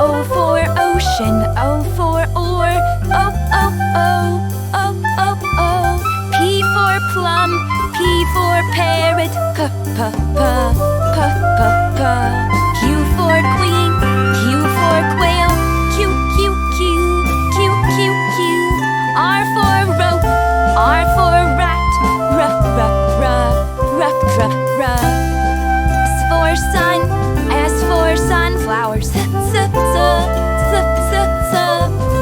O for ocean, O for oar, O, O, O, O, O, O. P for plum, P for parrot, P, P, P, P, P, P. Q for queen, Q for quail, Q, Q, Q, Q, Q, Q. R for rope, R for rat, R, R, R, R, R, R. S for sun, S for sunflowers, S, S, S, S, S, S.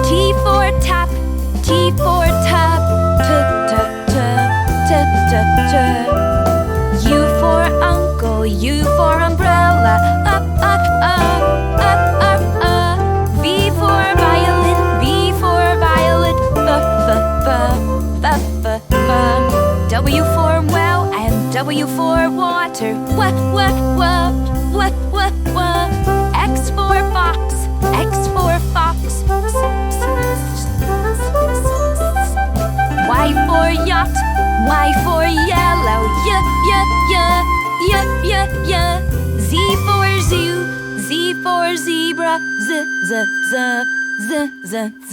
T for tap, T for tap, T, T, T, T, T, T. U for uncle, U for umbrella, up, up, up, up, up, up. V for violin, V for violet, F, F, F, F, F, F. W for well and W for water, what, what, what, what, what, what. X for fox, X for fox. Y for yacht, Y for yellow, y, y, y, y, y, y. Z for zoo, Z for zebra, z, z, z, z, z, z.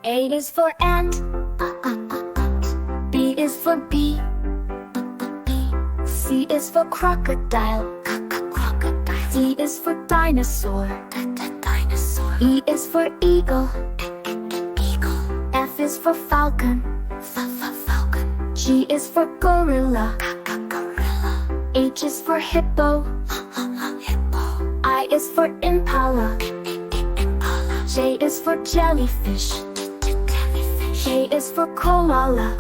A is for ant, B is for bee, C is for crocodile, D is for dinosaur, E is for eagle, F is for falcon, G is for gorilla, H is for hippo, I is for impala, J is for jellyfish, K is for koala,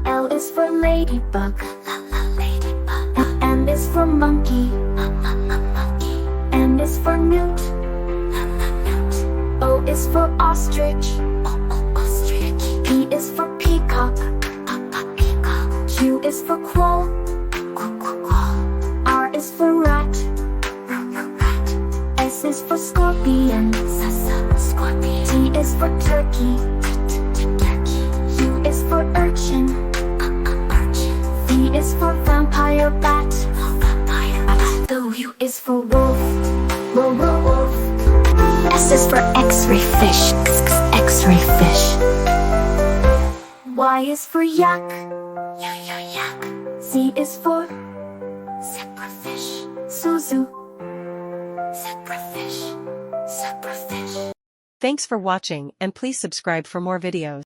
L is for ladybug, M is for monkey, N is for newt, O is for ostrich, P is for peacock, Q is for crow, R is for rat, S is for scorpion, T is for turkey, U is for urchin, V is for vampire bat, W is for wolf, wolf. S is for x-ray fish, x-ray fish. Y is for yak, Z is for zebrafish, Suzu, zebrafish, zebrafish. Thanks for watching and please subscribe for more videos.